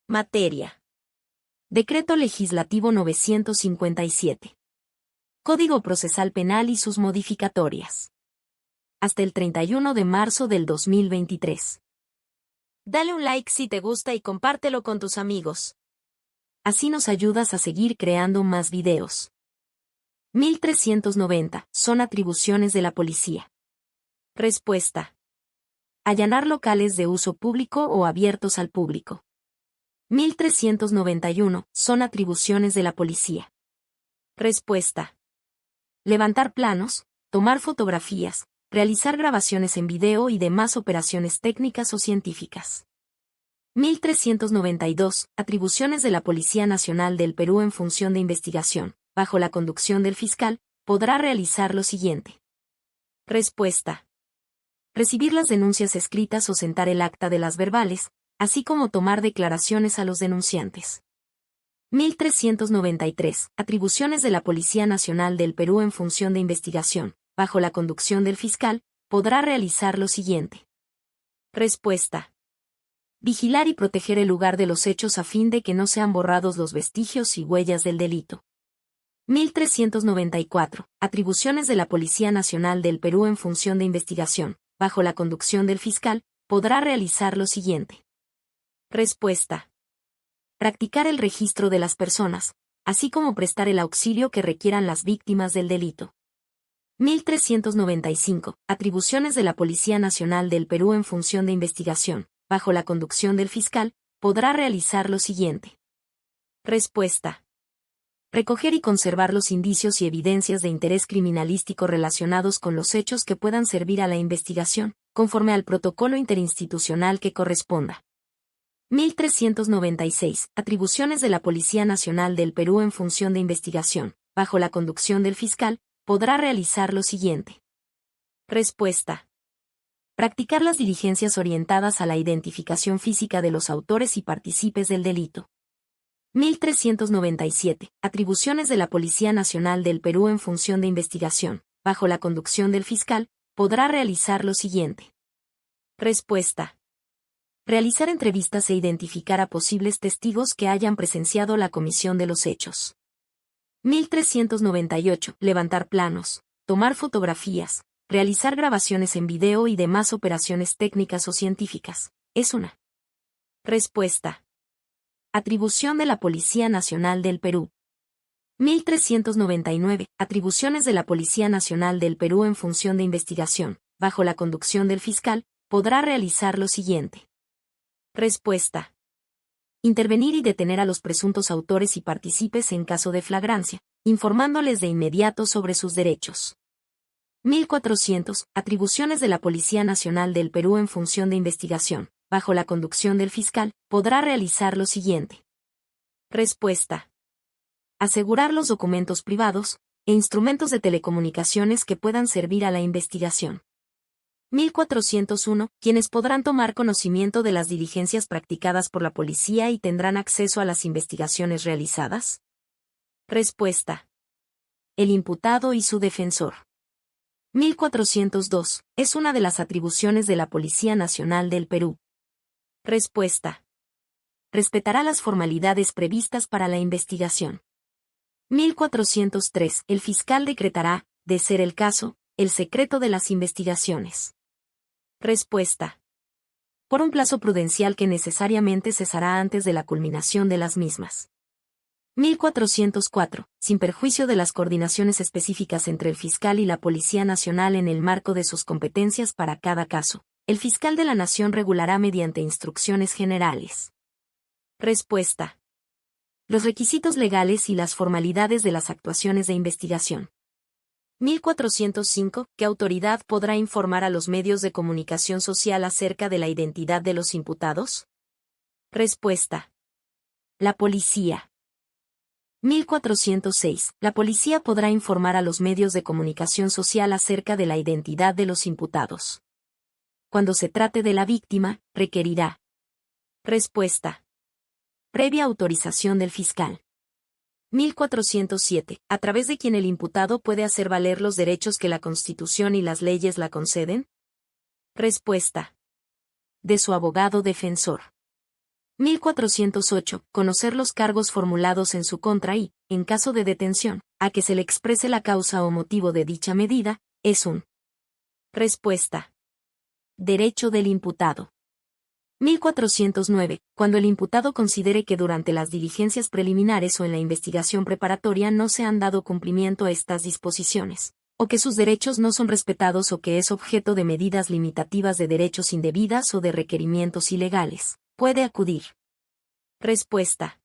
Materia. Decreto Legislativo 957. Código Procesal Penal y sus modificatorias. Hasta el 31 de marzo del 2023. Dale un like si te gusta y compártelo con tus amigos. Así nos ayudas a seguir creando más videos. 1390. Son atribuciones de la policía. Respuesta. Allanar locales de uso público o abiertos al público. 1391. Son atribuciones de la policía. Respuesta. Levantar planos, tomar fotografías, realizar grabaciones en video y demás operaciones técnicas o científicas. 1392. Atribuciones de la Policía Nacional del Perú en función de investigación, bajo la conducción del fiscal, podrá realizar lo siguiente. Respuesta. Recibir las denuncias escritas o sentar el acta de las verbales, así como tomar declaraciones a los denunciantes. 1393. Atribuciones de la Policía Nacional del Perú en función de investigación, bajo la conducción del fiscal, podrá realizar lo siguiente. Respuesta. Vigilar y proteger el lugar de los hechos a fin de que no sean borrados los vestigios y huellas del delito. 1394. Atribuciones de la Policía Nacional del Perú en función de investigación, bajo la conducción del fiscal, podrá realizar lo siguiente. Respuesta. Practicar el registro de las personas, así como prestar el auxilio que requieran las víctimas del delito. 1395. Atribuciones de la Policía Nacional del Perú en función de investigación, bajo la conducción del fiscal, podrá realizar lo siguiente. Respuesta. Recoger y conservar los indicios y evidencias de interés criminalístico relacionados con los hechos que puedan servir a la investigación, conforme al protocolo interinstitucional que corresponda. 1396. Atribuciones de la Policía Nacional del Perú en función de investigación, bajo la conducción del fiscal, podrá realizar lo siguiente. Respuesta. Practicar las diligencias orientadas a la identificación física de los autores y partícipes del delito. 1397. Atribuciones de la Policía Nacional del Perú en función de investigación, bajo la conducción del fiscal, podrá realizar lo siguiente. Respuesta. Realizar entrevistas e identificar a posibles testigos que hayan presenciado la comisión de los hechos. 1398. Levantar planos, tomar fotografías, realizar grabaciones en video y demás operaciones técnicas o científicas. Es una. Respuesta. Atribución de la Policía Nacional del Perú. 1399. Atribuciones de la Policía Nacional del Perú en función de investigación, bajo la conducción del fiscal, podrá realizar lo siguiente. Respuesta. Intervenir y detener a los presuntos autores y partícipes en caso de flagrancia, informándoles de inmediato sobre sus derechos. 1400. Atribuciones de la Policía Nacional del Perú en función de investigación, bajo la conducción del fiscal, podrá realizar lo siguiente. Respuesta. Asegurar los documentos privados e instrumentos de telecomunicaciones que puedan servir a la investigación. 1401. Quienes podrán tomar conocimiento de las diligencias practicadas por la policía y tendrán acceso a las investigaciones realizadas. Respuesta. El imputado y su defensor. 1402. Es una de las atribuciones de la Policía Nacional del Perú. Respuesta. Respetará las formalidades previstas para la investigación. 1403. El fiscal decretará, de ser el caso, el secreto de las investigaciones. Respuesta. Por un plazo prudencial que necesariamente cesará antes de la culminación de las mismas. 1404. Sin perjuicio de las coordinaciones específicas entre el fiscal y la Policía Nacional en el marco de sus competencias para cada caso, el fiscal de la Nación regulará mediante instrucciones generales. Respuesta. Los requisitos legales y las formalidades de las actuaciones de investigación. 1405. ¿Qué autoridad podrá informar a los medios de comunicación social acerca de la identidad de los imputados? Respuesta. La policía. 1406. La policía podrá informar a los medios de comunicación social acerca de la identidad de los imputados. Cuando se trate de la víctima, requerirá. Respuesta. Previa autorización del fiscal. 1407. A través de quien el imputado puede hacer valer los derechos que la Constitución y las leyes la conceden. Respuesta. De su abogado defensor. 1408. Conocer los cargos formulados en su contra y, en caso de detención, a que se le exprese la causa o motivo de dicha medida, es un. Respuesta. Derecho del imputado. 1409. Cuando el imputado considere que durante las diligencias preliminares o en la investigación preparatoria no se han dado cumplimiento a estas disposiciones, o que sus derechos no son respetados o que es objeto de medidas limitativas de derechos indebidas o de requerimientos ilegales, puede acudir. Respuesta.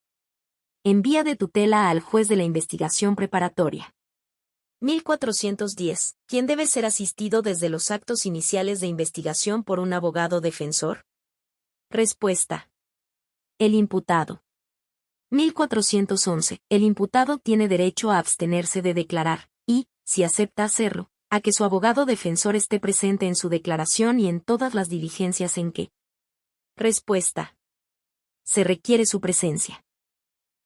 En vía de tutela al juez de la investigación preparatoria. 1410. ¿Quién debe ser asistido desde los actos iniciales de investigación por un abogado defensor? Respuesta. El imputado. 1411. El imputado tiene derecho a abstenerse de declarar, y, si acepta hacerlo, a que su abogado defensor esté presente en su declaración y en todas las diligencias en que. Respuesta. Se requiere su presencia.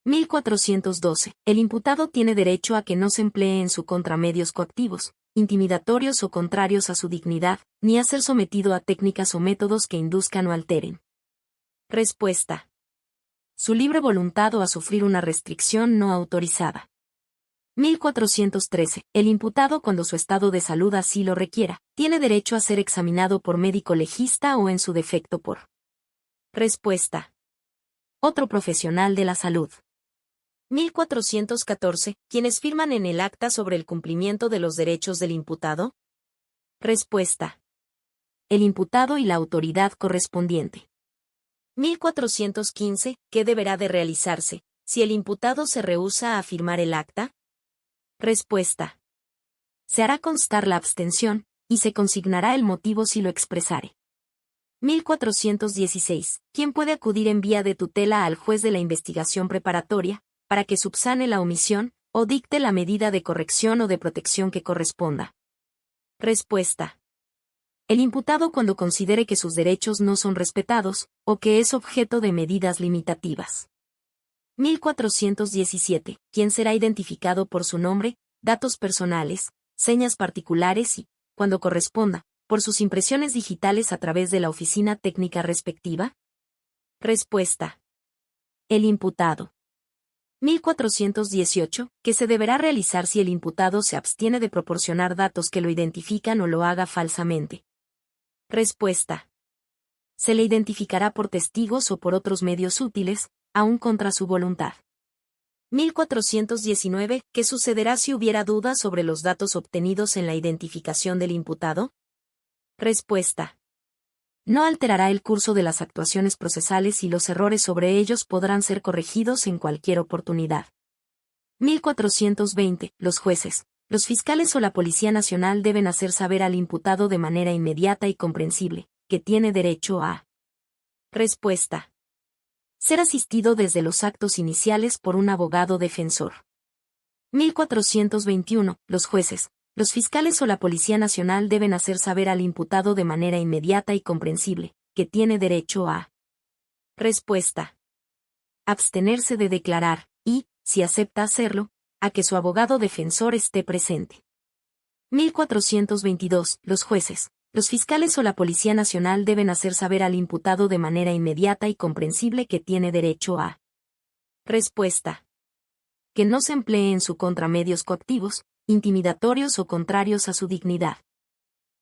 1412. El imputado tiene derecho a que no se emplee en su contra medios coactivos, intimidatorios o contrarios a su dignidad, ni a ser sometido a técnicas o métodos que induzcan o alteren. Respuesta. Su libre voluntad o a sufrir una restricción no autorizada. 1413. El imputado, cuando su estado de salud así lo requiera, tiene derecho a ser examinado por médico legista o en su defecto por. Respuesta. Otro profesional de la salud. 1414. ¿Quiénes firman en el acta sobre el cumplimiento de los derechos del imputado? Respuesta. El imputado y la autoridad correspondiente. 1415. ¿Qué deberá de realizarse, si el imputado se rehúsa a firmar el acta? Respuesta. Se hará constar la abstención, y se consignará el motivo si lo expresare. 1416. ¿Quién puede acudir en vía de tutela al juez de la investigación preparatoria, para que subsane la omisión, o dicte la medida de corrección o de protección que corresponda? Respuesta. El imputado, cuando considere que sus derechos no son respetados, o que es objeto de medidas limitativas. 1417. ¿Quién será identificado por su nombre, datos personales, señas particulares y, cuando corresponda, por sus impresiones digitales a través de la oficina técnica respectiva? Respuesta. El imputado. 1418. ¿Qué se deberá realizar si el imputado se abstiene de proporcionar datos que lo identifican o lo haga falsamente? Respuesta. Se le identificará por testigos o por otros medios útiles, aun contra su voluntad. 1419. ¿Qué sucederá si hubiera dudas sobre los datos obtenidos en la identificación del imputado? Respuesta. No alterará el curso de las actuaciones procesales y los errores sobre ellos podrán ser corregidos en cualquier oportunidad. 1420. Los jueces, los fiscales o la Policía Nacional deben hacer saber al imputado de manera inmediata y comprensible, que tiene derecho a. Respuesta. Ser asistido desde los actos iniciales por un abogado defensor. 1421. Los jueces, los fiscales o la Policía Nacional deben hacer saber al imputado de manera inmediata y comprensible, que tiene derecho a. Respuesta. Abstenerse de declarar, y, si acepta hacerlo, a que su abogado defensor esté presente. 1422. Los jueces, los fiscales o la Policía Nacional deben hacer saber al imputado de manera inmediata y comprensible que tiene derecho a. Respuesta. Que no se emplee en su contra medios coactivos, intimidatorios o contrarios a su dignidad.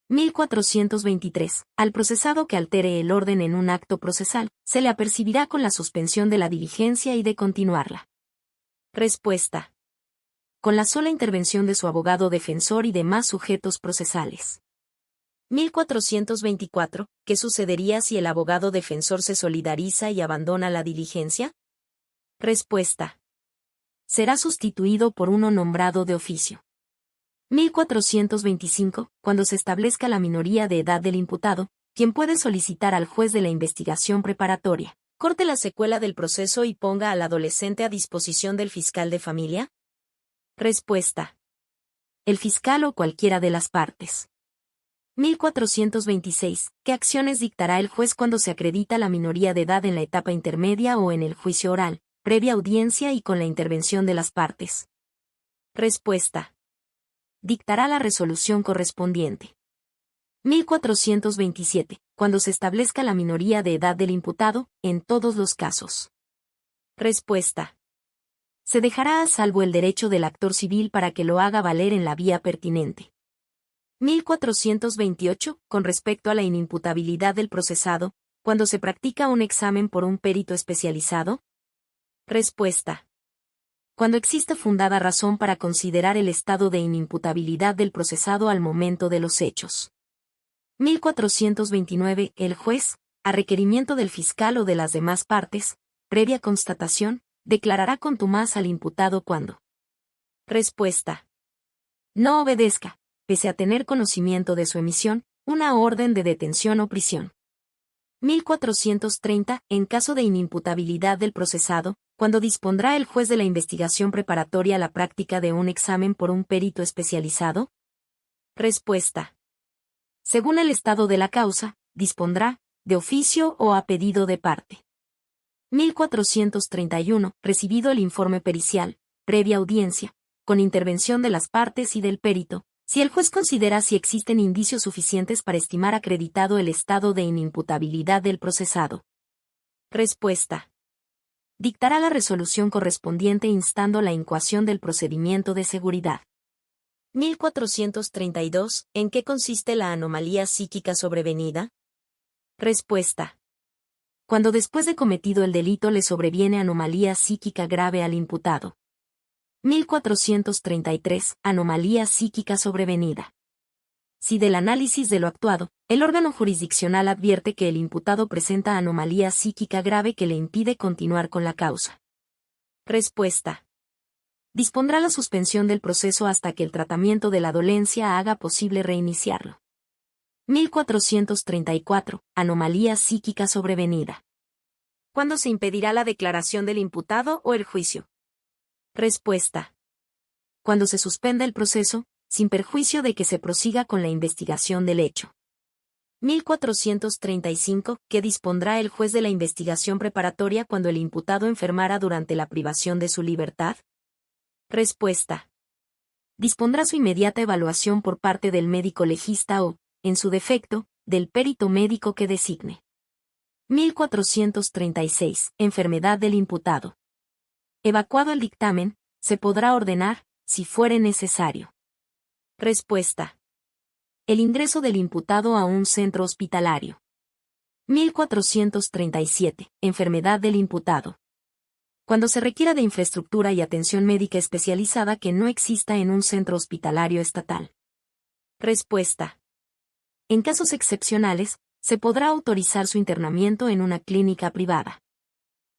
1423. Al procesado que altere el orden en un acto procesal, se le apercibirá con la suspensión de la diligencia y de continuarla. Respuesta. Con la sola intervención de su abogado defensor y demás sujetos procesales. 1424. ¿Qué sucedería si el abogado defensor se solidariza y abandona la diligencia? Respuesta. Será sustituido por uno nombrado de oficio. 1425. Cuando se establezca la minoría de edad del imputado, quien puede solicitar al juez de la investigación preparatoria, corte la secuela del proceso y ponga al adolescente a disposición del fiscal de familia? Respuesta. El fiscal o cualquiera de las partes. 1426. ¿Qué acciones dictará el juez cuando se acredita la minoría de edad en la etapa intermedia o en el juicio oral, previa audiencia y con la intervención de las partes? Respuesta. Dictará la resolución correspondiente. 1427. Cuando se establezca la minoría de edad del imputado, en todos los casos. Respuesta. Se dejará a salvo el derecho del actor civil para que lo haga valer en la vía pertinente. 1428. Con respecto a la inimputabilidad del procesado, cuando se practica un examen por un perito especializado. Respuesta. Cuando exista fundada razón para considerar el estado de inimputabilidad del procesado al momento de los hechos. 1429. El juez, a requerimiento del fiscal o de las demás partes, previa constatación, declarará contumaz al imputado cuando. Respuesta. No obedezca, pese a tener conocimiento de su emisión, una orden de detención o prisión. 1430. En caso de inimputabilidad del procesado, cuando dispondrá el juez de la investigación preparatoria la práctica de un examen por un perito especializado. Respuesta. Según el estado de la causa, dispondrá, de oficio o a pedido de parte. 1431. Recibido el informe pericial, previa audiencia, con intervención de las partes y del perito, si el juez considera si existen indicios suficientes para estimar acreditado el estado de inimputabilidad del procesado. Respuesta. Dictará la resolución correspondiente instando la incoación del procedimiento de seguridad. 1432. ¿En qué consiste la anomalía psíquica sobrevenida? Respuesta. Cuando después de cometido el delito le sobreviene anomalía psíquica grave al imputado. 1433. Anomalía psíquica sobrevenida. Si del análisis de lo actuado, el órgano jurisdiccional advierte que el imputado presenta anomalía psíquica grave que le impide continuar con la causa. Respuesta. Dispondrá la suspensión del proceso hasta que el tratamiento de la dolencia haga posible reiniciarlo. 1434. Anomalía psíquica sobrevenida. ¿Cuándo se impedirá la declaración del imputado o el juicio? Respuesta. Cuando se suspenda el proceso, sin perjuicio de que se prosiga con la investigación del hecho. 1435. ¿Qué dispondrá el juez de la investigación preparatoria cuando el imputado enfermara durante la privación de su libertad? Respuesta. Dispondrá su inmediata evaluación por parte del médico legista o, en su defecto, del perito médico que designe. 1436. Enfermedad del imputado. Evacuado el dictamen, se podrá ordenar, si fuere necesario. Respuesta. El ingreso del imputado a un centro hospitalario. 1437. Enfermedad del imputado. Cuando se requiera de infraestructura y atención médica especializada que no exista en un centro hospitalario estatal. Respuesta. En casos excepcionales, se podrá autorizar su internamiento en una clínica privada.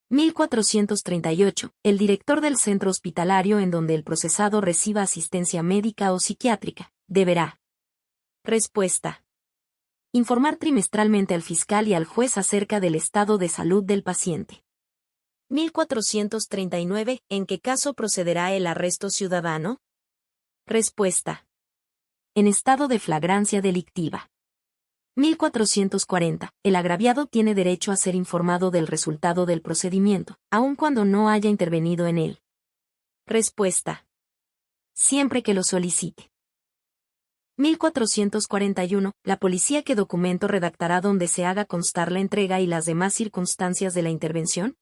1438. El director del centro hospitalario en donde el procesado reciba asistencia médica o psiquiátrica, deberá. Respuesta. Informar trimestralmente al fiscal y al juez acerca del estado de salud del paciente. 1439. ¿En qué caso procederá el arresto ciudadano? Respuesta. En estado de flagrancia delictiva. 1440. El agraviado tiene derecho a ser informado del resultado del procedimiento, aun cuando no haya intervenido en él. Respuesta. Siempre que lo solicite. 1441. La policía ¿qué documento redactará donde se haga constar la entrega y las demás circunstancias de la intervención?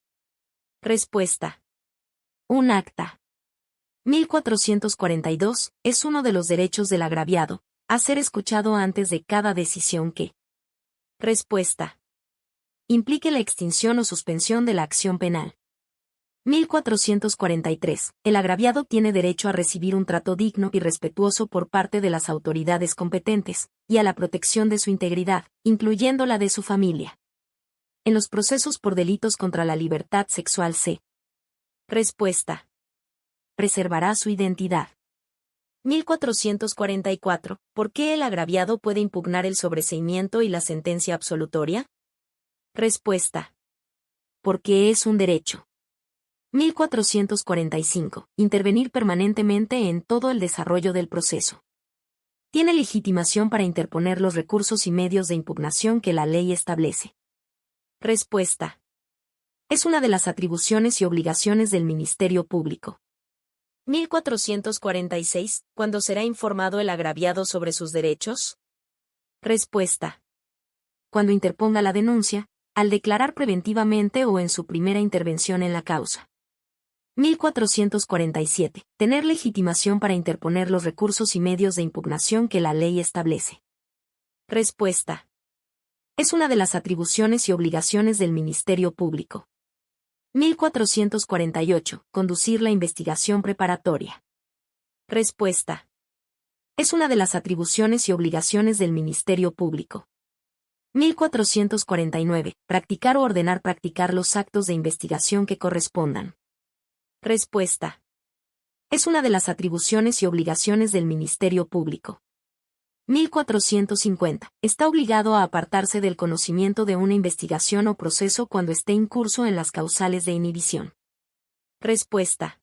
Respuesta. Un acta. 1442. Es uno de los derechos del agraviado, a ser escuchado antes de cada decisión que. Respuesta. Implique la extinción o suspensión de la acción penal. 1443. El agraviado tiene derecho a recibir un trato digno y respetuoso por parte de las autoridades competentes, y a la protección de su integridad, incluyendo la de su familia. En los procesos por delitos contra la libertad sexual se. Respuesta. Preservará su identidad. 1444. ¿Por qué el agraviado puede impugnar el sobreseimiento y la sentencia absolutoria? Respuesta. Porque es un derecho. 1445. Intervenir permanentemente en todo el desarrollo del proceso. Tiene legitimación para interponer los recursos y medios de impugnación que la ley establece. Respuesta. Es una de las atribuciones y obligaciones del Ministerio Público. 1446. ¿Cuándo será informado el agraviado sobre sus derechos? Respuesta. Cuando interponga la denuncia, al declarar preventivamente o en su primera intervención en la causa. 1447. Tener legitimación para interponer los recursos y medios de impugnación que la ley establece. Respuesta. Es una de las atribuciones y obligaciones del Ministerio Público. 1448. Conducir la investigación preparatoria. Respuesta. Es una de las atribuciones y obligaciones del Ministerio Público. 1449. Practicar o ordenar practicar los actos de investigación que correspondan. Respuesta. Es una de las atribuciones y obligaciones del Ministerio Público. 1450. Está obligado a apartarse del conocimiento de una investigación o proceso cuando esté incurso en las causales de inhibición. Respuesta.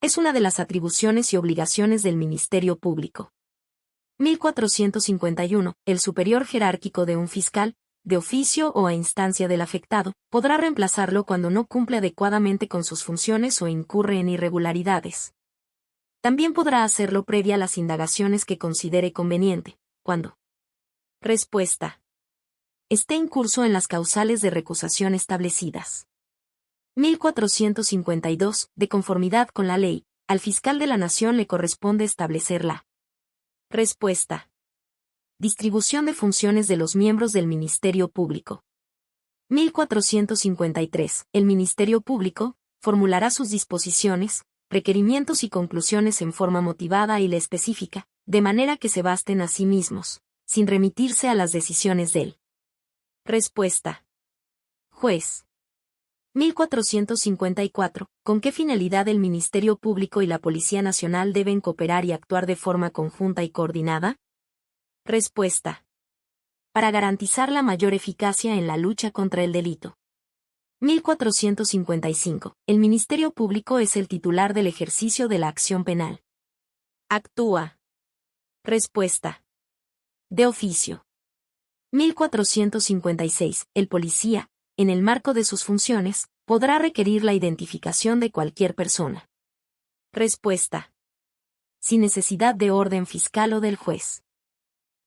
Es una de las atribuciones y obligaciones del Ministerio Público. 1451. El superior jerárquico de un fiscal, de oficio o a instancia del afectado, podrá reemplazarlo cuando no cumple adecuadamente con sus funciones o incurre en irregularidades. También podrá hacerlo previa a las indagaciones que considere conveniente, cuando. Respuesta. Esté incurso en las causales de recusación establecidas. 1452. De conformidad con la ley, al fiscal de la Nación le corresponde establecerla. Respuesta. Distribución de funciones de los miembros del Ministerio Público. 1453. El Ministerio Público formulará sus disposiciones, requerimientos y conclusiones en forma motivada y específica, de manera que se basten a sí mismos, sin remitirse a las decisiones del. Respuesta. Juez. 1454. ¿Con qué finalidad el Ministerio Público y la Policía Nacional deben cooperar y actuar de forma conjunta y coordinada? Respuesta. Para garantizar la mayor eficacia en la lucha contra el delito. 1455. El Ministerio Público es el titular del ejercicio de la acción penal. Actúa. Respuesta. De oficio. 1456. El policía, en el marco de sus funciones, podrá requerir la identificación de cualquier persona. Respuesta. Sin necesidad de orden fiscal o del juez.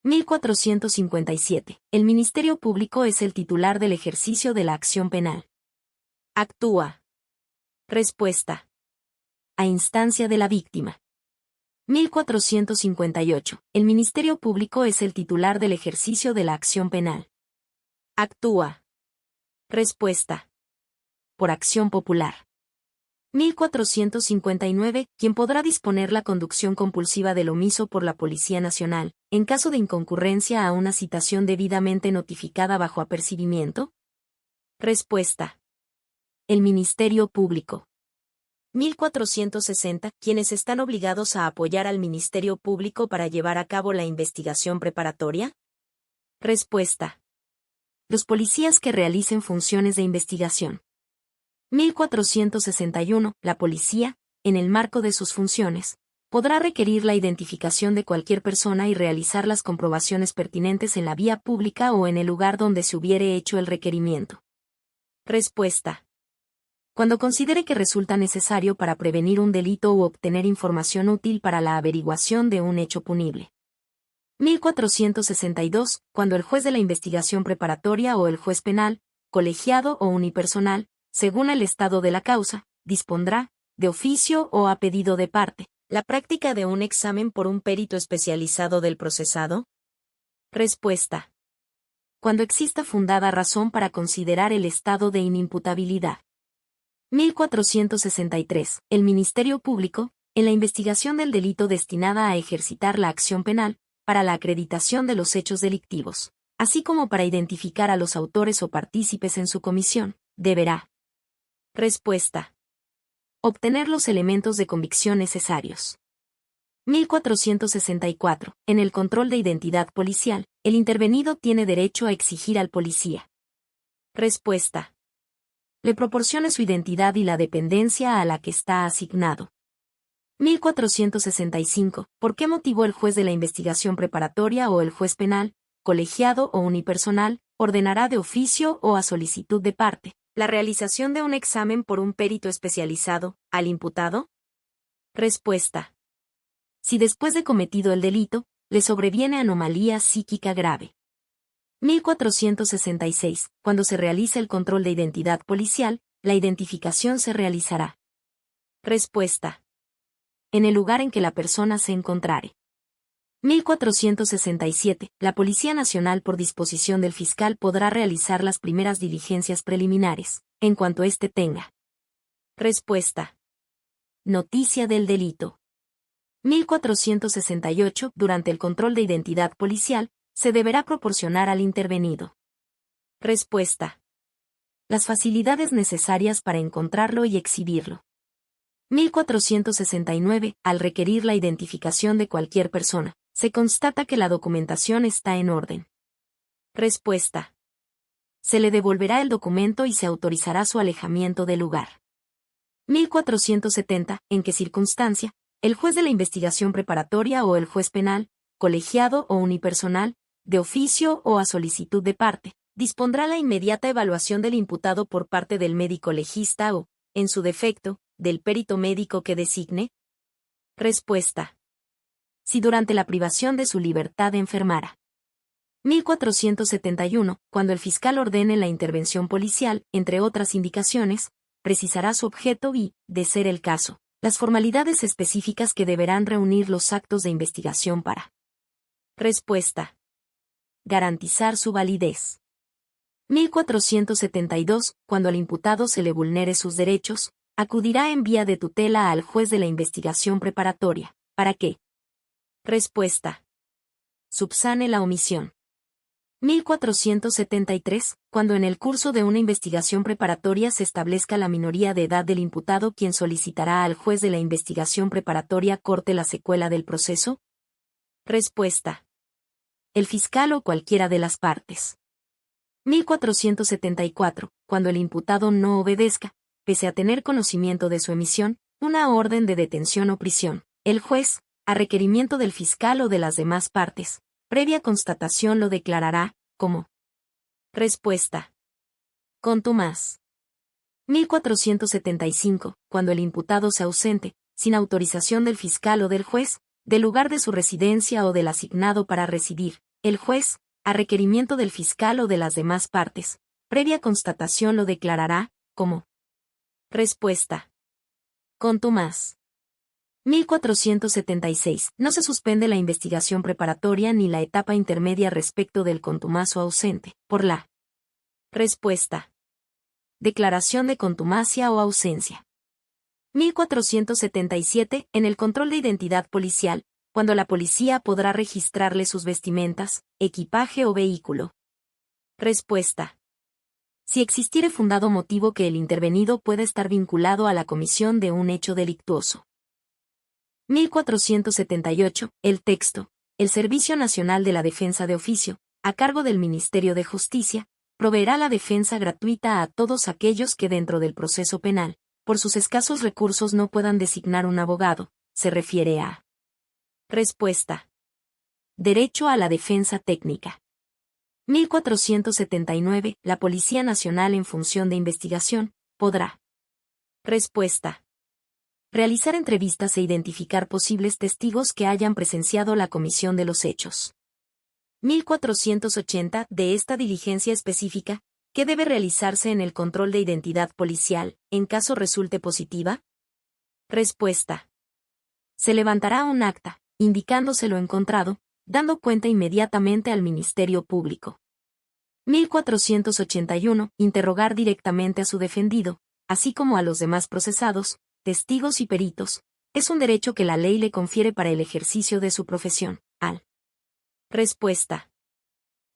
1457. El Ministerio Público es el titular del ejercicio de la acción penal. Actúa. Respuesta. A instancia de la víctima. 1458. El Ministerio Público es el titular del ejercicio de la acción penal. Actúa. Respuesta. Por acción popular. 1459. Quien podrá disponer la conducción compulsiva del omiso por la Policía Nacional, en caso de inconcurrencia a una citación debidamente notificada bajo apercibimiento? Respuesta. El Ministerio Público. 1460. Quienes están obligados a apoyar al Ministerio Público para llevar a cabo la investigación preparatoria? Respuesta. Los policías que realicen funciones de investigación. 1461. La policía, en el marco de sus funciones, podrá requerir la identificación de cualquier persona y realizar las comprobaciones pertinentes en la vía pública o en el lugar donde se hubiere hecho el requerimiento. Respuesta. Cuando considere que resulta necesario para prevenir un delito u obtener información útil para la averiguación de un hecho punible. 1462. Cuando el juez de la investigación preparatoria o el juez penal, colegiado o unipersonal, según el estado de la causa, dispondrá, de oficio o a pedido de parte, la práctica de un examen por un perito especializado del procesado. Respuesta. Cuando exista fundada razón para considerar el estado de inimputabilidad. 1463. El Ministerio Público, en la investigación del delito destinada a ejercitar la acción penal, para la acreditación de los hechos delictivos, así como para identificar a los autores o partícipes en su comisión, deberá. Respuesta. Obtener los elementos de convicción necesarios. 1464. En el control de identidad policial, el intervenido tiene derecho a exigir al policía. Respuesta. Le proporcione su identidad y la dependencia a la que está asignado. 1465. ¿Por qué motivo el juez de la investigación preparatoria o el juez penal, colegiado o unipersonal, ordenará de oficio o a solicitud de parte la realización de un examen por un perito especializado al imputado? Respuesta. Si después de cometido el delito, le sobreviene anomalía psíquica grave. 1466. Cuando se realice el control de identidad policial, la identificación se realizará. Respuesta: en el lugar en que la persona se encontrare. 1467. La Policía Nacional, por disposición del fiscal, podrá realizar las primeras diligencias preliminares, en cuanto éste tenga. Respuesta: noticia del delito. 1468. Durante el control de identidad policial, se deberá proporcionar al intervenido. Respuesta: las facilidades necesarias para encontrarlo y exhibirlo. 1469. Al requerir la identificación de cualquier persona, se constata que la documentación está en orden. Respuesta: se le devolverá el documento y se autorizará su alejamiento del lugar. 1470. ¿En qué circunstancia? El juez de la investigación preparatoria o el juez penal, colegiado o unipersonal, de oficio o a solicitud de parte, dispondrá la inmediata evaluación del imputado por parte del médico legista o, en su defecto, del perito médico que designe. Respuesta: si durante la privación de su libertad enfermara. 1471. Cuando el fiscal ordene la intervención policial, entre otras indicaciones, precisará su objeto y, de ser el caso, las formalidades específicas que deberán reunir los actos de investigación para. Respuesta: garantizar su validez. 1472. Cuando al imputado se le vulnere sus derechos, acudirá en vía de tutela al juez de la investigación preparatoria, ¿para qué? Respuesta: subsane la omisión. 1473. Cuando en el curso de una investigación preparatoria se establezca la minoría de edad del imputado, quien solicitará al juez de la investigación preparatoria corte la secuela del proceso. Respuesta: el fiscal o cualquiera de las partes. 1474. Cuando el imputado no obedezca, pese a tener conocimiento de su emisión, una orden de detención o prisión, el juez, a requerimiento del fiscal o de las demás partes, previa constatación lo declarará, como. Respuesta: contumaz. 1475. Cuando el imputado se ausente, sin autorización del fiscal o del juez, del lugar de su residencia o del asignado para residir, el juez, a requerimiento del fiscal o de las demás partes, previa constatación lo declarará, como. Respuesta: contumaz. 1476. No se suspende la investigación preparatoria ni la etapa intermedia respecto del contumacio ausente, por la. Respuesta: declaración de contumacia o ausencia. 1477. En el control de identidad policial, cuando la policía podrá registrarle sus vestimentas, equipaje o vehículo. Respuesta: si existiere fundado motivo que el intervenido pueda estar vinculado a la comisión de un hecho delictuoso. 1478. El texto. El Servicio Nacional de la Defensa de Oficio, a cargo del Ministerio de Justicia, proveerá la defensa gratuita a todos aquellos que dentro del proceso penal, por sus escasos recursos no puedan designar un abogado, se refiere a. Respuesta: derecho a la defensa técnica. 1479. La Policía Nacional en función de investigación, podrá. Respuesta: realizar entrevistas e identificar posibles testigos que hayan presenciado la comisión de los hechos. 1480. De esta diligencia específica, ¿qué debe realizarse en el control de identidad policial, en caso resulte positiva? Respuesta: se levantará un acta, indicándose lo encontrado, dando cuenta inmediatamente al Ministerio Público. 1481. Interrogar directamente a su defendido, así como a los demás procesados, testigos y peritos, es un derecho que la ley le confiere para el ejercicio de su profesión, al. Respuesta: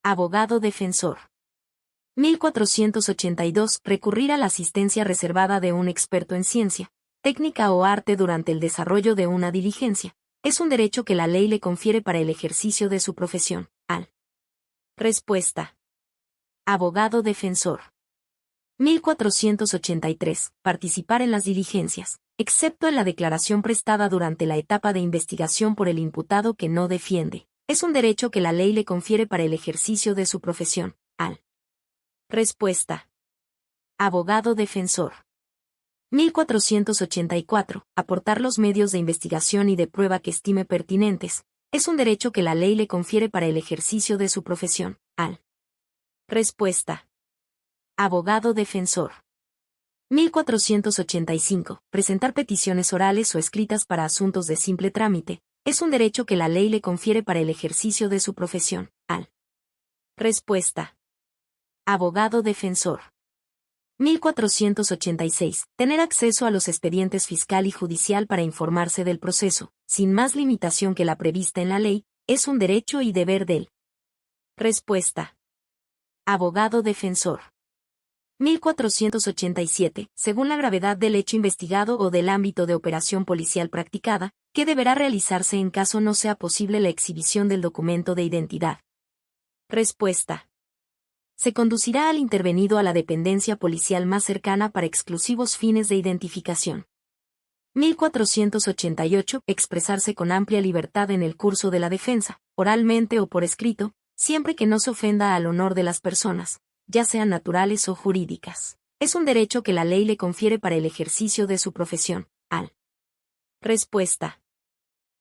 abogado defensor. 1482. Recurrir a la asistencia reservada de un experto en ciencia, técnica o arte durante el desarrollo de una diligencia, es un derecho que la ley le confiere para el ejercicio de su profesión, al. Respuesta: abogado defensor. 1483. Participar en las diligencias, excepto en la declaración prestada durante la etapa de investigación por el imputado que no defiende, es un derecho que la ley le confiere para el ejercicio de su profesión, al. Respuesta: abogado defensor. 1484. Aportar los medios de investigación y de prueba que estime pertinentes, Es un derecho que la ley le confiere para el ejercicio de su profesión, al. Respuesta. Abogado defensor. 1485. Presentar peticiones orales o escritas para asuntos de simple trámite. Es un derecho que la ley le confiere para el ejercicio de su profesión, al. Respuesta. Abogado defensor. 1486. Tener acceso a los expedientes fiscal y judicial para informarse del proceso, sin más limitación que la prevista en la ley, es un derecho y deber del. Respuesta. Abogado defensor. 1487. Según la gravedad del hecho investigado o del ámbito de operación policial practicada, que deberá realizarse en caso no sea posible la exhibición del documento de identidad. Respuesta. Se conducirá al intervenido a la dependencia policial más cercana para exclusivos fines de identificación. 1488. Expresarse con amplia libertad en el curso de la defensa, oralmente o por escrito, siempre que no se ofenda al honor de las personas, ya sean naturales o jurídicas. Es un derecho que la ley le confiere para el ejercicio de su profesión, al. Respuesta.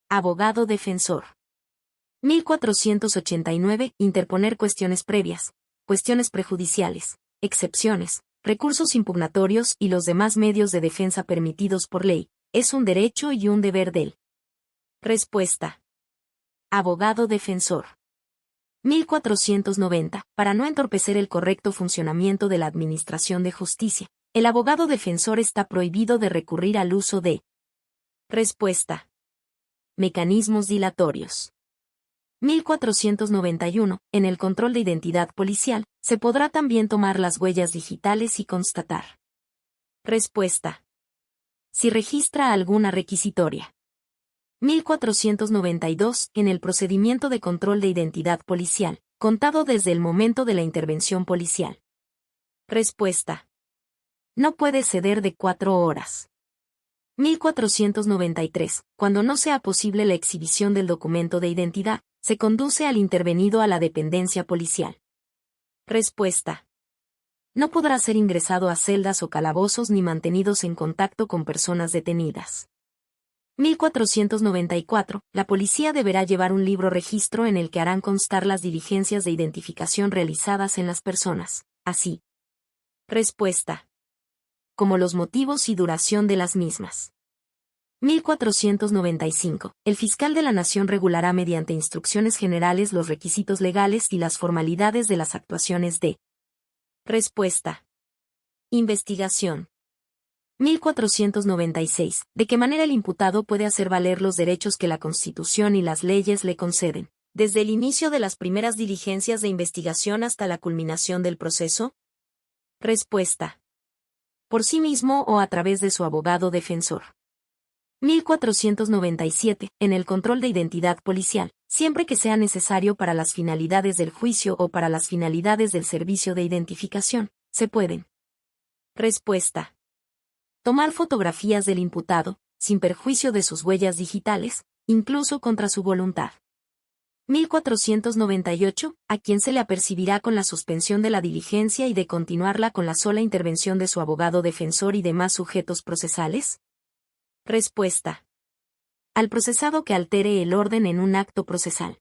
Abogado defensor. 1489. Interponer cuestiones previas, cuestiones prejudiciales, excepciones, recursos impugnatorios y los demás medios de defensa permitidos por ley, es un derecho y un deber del. Respuesta. Abogado defensor. 1490. Para no entorpecer el correcto funcionamiento de la Administración de Justicia, el abogado defensor está prohibido de recurrir al uso de. Respuesta. Mecanismos dilatorios. 1491. En el control de identidad policial, se podrá también tomar las huellas digitales y constatar. Respuesta. Si registra alguna requisitoria. 1492. En el procedimiento de control de identidad policial, contado desde el momento de la intervención policial. Respuesta. No puede ceder de 4 horas. 1493. Cuando no sea posible la exhibición del documento de identidad, se conduce al intervenido a la dependencia policial. Respuesta. No podrá ser ingresado a celdas o calabozos ni mantenidos en contacto con personas detenidas. 1494. La policía deberá llevar un libro registro en el que harán constar las diligencias de identificación realizadas en las personas, así. Respuesta. Como los motivos y duración de las mismas. 1495. El fiscal de la Nación regulará mediante instrucciones generales los requisitos legales y las formalidades de las actuaciones de. Respuesta. Investigación. 1496. ¿De qué manera el imputado puede hacer valer los derechos que la Constitución y las leyes le conceden, desde el inicio de las primeras diligencias de investigación hasta la culminación del proceso? Respuesta. Por sí mismo o a través de su abogado defensor. 1497. En el control de identidad policial, siempre que sea necesario para las finalidades del juicio o para las finalidades del servicio de identificación, se pueden. Respuesta. Tomar fotografías del imputado, sin perjuicio de sus huellas digitales, incluso contra su voluntad. 1498. A quien se le apercibirá con la suspensión de la diligencia y de continuarla con la sola intervención de su abogado defensor y demás sujetos procesales. Respuesta. Al procesado que altere el orden en un acto procesal.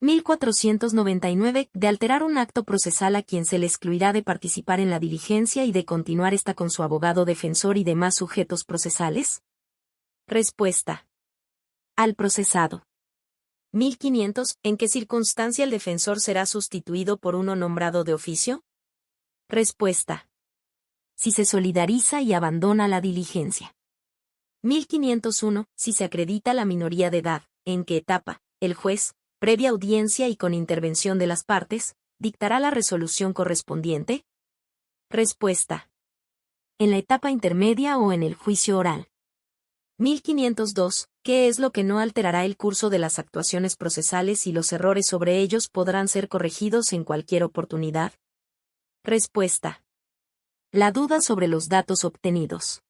1499. De alterar un acto procesal a quien se le excluirá de participar en la diligencia y de continuar esta con su abogado defensor y demás sujetos procesales. Respuesta. Al procesado. 1500. ¿En qué circunstancia el defensor será sustituido por uno nombrado de oficio? Respuesta. Si se solidariza y abandona la diligencia. 1501. Si se acredita la minoría de edad, ¿en qué etapa? El juez, previa audiencia y con intervención de las partes, dictará la resolución correspondiente. Respuesta. En la etapa intermedia o en el juicio oral. 1502. ¿Qué es lo que no alterará el curso de las actuaciones procesales y los errores sobre ellos podrán ser corregidos en cualquier oportunidad? Respuesta. La duda sobre los datos obtenidos.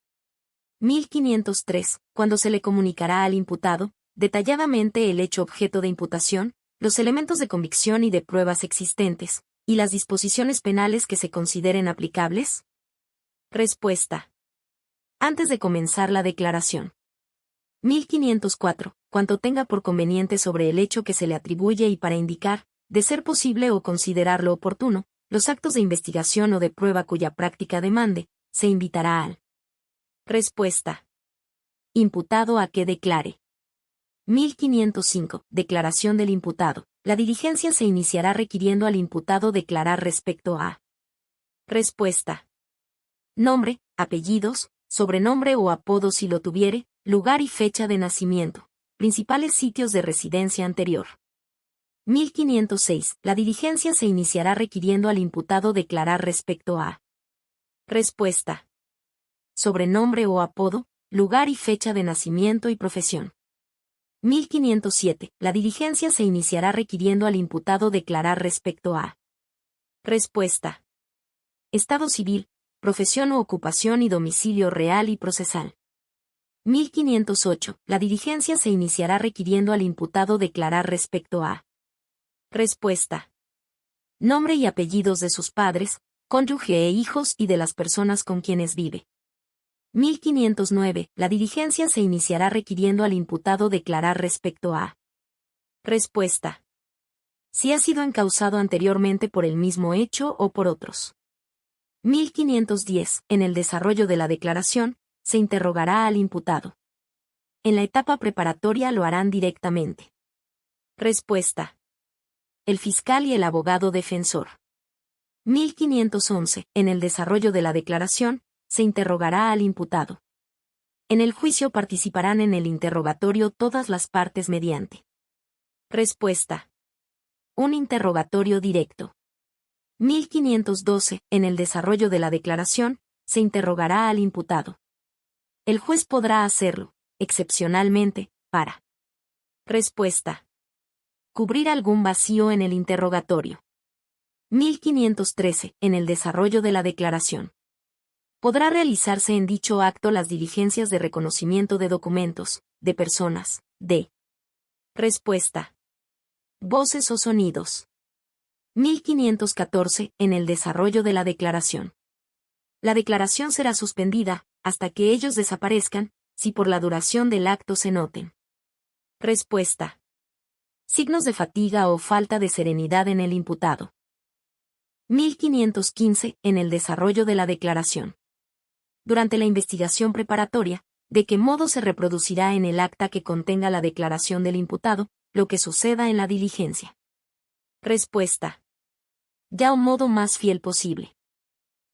1503. Cuando se le comunicará al imputado, detalladamente el hecho objeto de imputación, los elementos de convicción y de pruebas existentes, y las disposiciones penales que se consideren aplicables. Respuesta. Antes de comenzar la declaración. 1504. cuanto tenga por conveniente sobre el hecho que se le atribuye y para indicar, de ser posible o considerarlo oportuno, los actos de investigación o de prueba cuya práctica demande, se invitará al. Respuesta. Imputado a que declare. 1505. Declaración del imputado. La diligencia se iniciará requiriendo al imputado declarar respecto a. Respuesta. Nombre, apellidos, sobrenombre o apodo si lo tuviere, lugar y fecha de nacimiento, principales sitios de residencia anterior. 1506. La diligencia se iniciará requiriendo al imputado declarar respecto a. Respuesta. Sobrenombre o apodo, lugar y fecha de nacimiento y profesión. 1507. La diligencia se iniciará requiriendo al imputado declarar respecto a. Respuesta. Estado civil, profesión o ocupación y domicilio real y procesal. 1508. La diligencia se iniciará requiriendo al imputado declarar respecto a. Respuesta. Nombre y apellidos de sus padres, cónyuge e hijos y de las personas con quienes vive. 1509. La diligencia se iniciará requiriendo al imputado declarar respecto a. Respuesta. Si ha sido encausado anteriormente por el mismo hecho o por otros. 1510. En el desarrollo de la declaración, se interrogará al imputado. En la etapa preparatoria lo harán directamente. Respuesta. El fiscal y el abogado defensor. 1511. En el desarrollo de la declaración, se interrogará al imputado. En el juicio participarán en el interrogatorio todas las partes mediante. Respuesta. Un interrogatorio directo. 1512. En el desarrollo de la declaración, se interrogará al imputado. El juez podrá hacerlo, excepcionalmente, para. Respuesta. Cubrir algún vacío en el interrogatorio. 1513. En el desarrollo de la declaración. Podrá realizarse en dicho acto las diligencias de reconocimiento de documentos, de personas, de. Respuesta. Voces o sonidos. 1514. En el desarrollo de la declaración. La declaración será suspendida, hasta que ellos desaparezcan, si por la duración del acto se noten. Respuesta. Signos de fatiga o falta de serenidad en el imputado. 1515. En el desarrollo de la declaración. Durante la investigación preparatoria, de qué modo se reproducirá en el acta que contenga la declaración del imputado, lo que suceda en la diligencia. Respuesta. Ya un modo más fiel posible.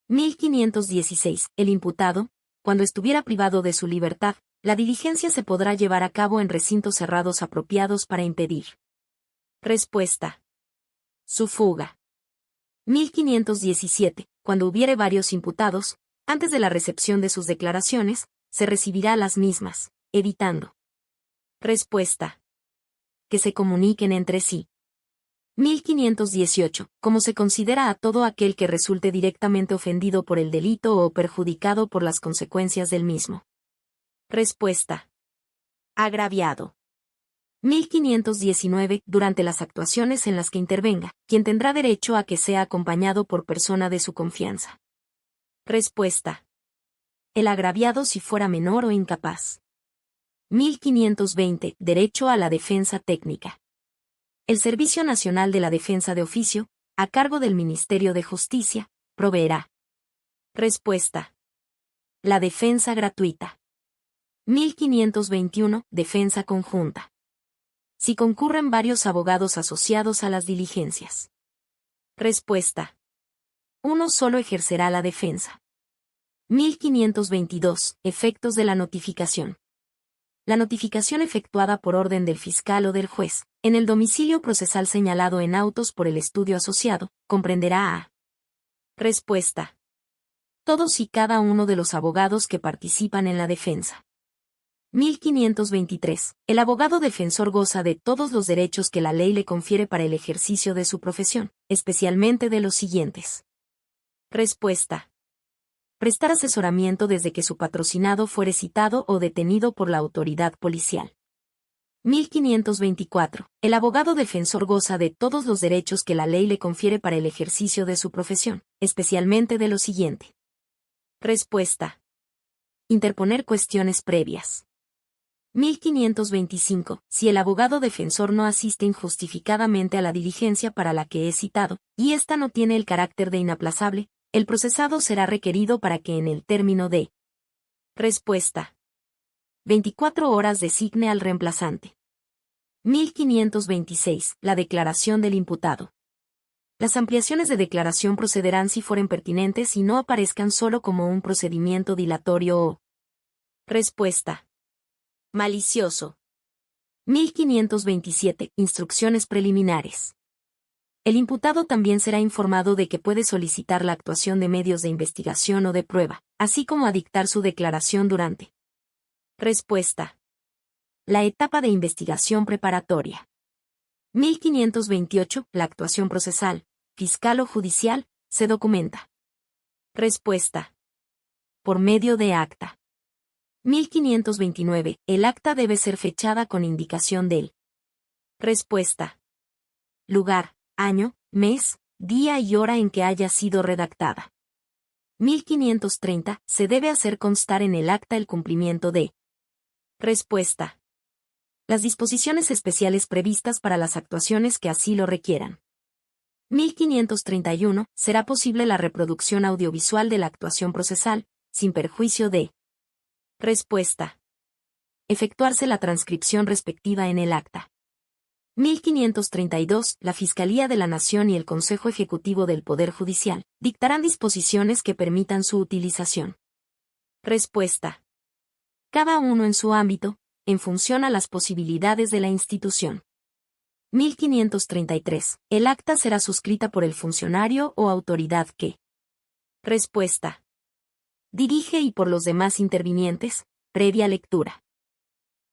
1516. El imputado, cuando estuviera privado de su libertad, la diligencia se podrá llevar a cabo en recintos cerrados apropiados para impedir. Respuesta. Su fuga. 1517. Cuando hubiere varios imputados, antes de la recepción de sus declaraciones, se recibirá las mismas, evitando. Respuesta. Que se comuniquen entre sí. 1518. Como se considera a todo aquel que resulte directamente ofendido por el delito o perjudicado por las consecuencias del mismo. Respuesta. Agraviado. 1519. Durante las actuaciones en las que intervenga, quien tendrá derecho a que sea acompañado por persona de su confianza. Respuesta. El agraviado si fuera menor o incapaz. 1520. Derecho a la defensa técnica. El Servicio Nacional de la Defensa de Oficio, a cargo del Ministerio de Justicia, proveerá. Respuesta. La defensa gratuita. 1521. Defensa conjunta. Si concurren varios abogados asociados a las diligencias. Respuesta. Uno solo ejercerá la defensa. 1522. Efectos de la notificación. La notificación efectuada por orden del fiscal o del juez, en el domicilio procesal señalado en autos por el estudio asociado, comprenderá a. Respuesta. Todos y cada uno de los abogados que participan en la defensa. 1523. El abogado defensor goza de todos los derechos que la ley le confiere para el ejercicio de su profesión, especialmente de los siguientes. Respuesta. Prestar asesoramiento desde que su patrocinado fuere citado o detenido por la autoridad policial. 1524. El abogado defensor goza de todos los derechos que la ley le confiere para el ejercicio de su profesión, especialmente de lo siguiente. Respuesta. Interponer cuestiones previas. 1525. Si el abogado defensor no asiste injustificadamente a la diligencia para la que es citado, y ésta no tiene el carácter de inaplazable, el procesado será requerido para que en el término de respuesta 24 horas designe al reemplazante. 1526. La declaración del imputado. Las ampliaciones de declaración procederán si fueren pertinentes y no aparezcan solo como un procedimiento dilatorio o respuesta malicioso. 1527. Instrucciones preliminares. El imputado también será informado de que puede solicitar la actuación de medios de investigación o de prueba, así como a dictar su declaración durante respuesta la etapa de investigación preparatoria. 1528. La actuación procesal, fiscal o judicial, se documenta. Respuesta por medio de acta. 1529. El acta debe ser fechada con indicación del respuesta lugar, año, mes, día y hora en que haya sido redactada. 1530. Se debe hacer constar en el acta el cumplimiento de respuesta las disposiciones especiales previstas para las actuaciones que así lo requieran. 1531. Será posible la reproducción audiovisual de la actuación procesal, sin perjuicio de respuesta efectuarse la transcripción respectiva en el acta. 1532. La Fiscalía de la Nación y el Consejo Ejecutivo del Poder Judicial dictarán disposiciones que permitan su utilización. Respuesta cada uno en su ámbito, en función a las posibilidades de la institución. 1533. El acta será suscrita por el funcionario o autoridad que respuesta dirige y por los demás intervinientes, previa lectura.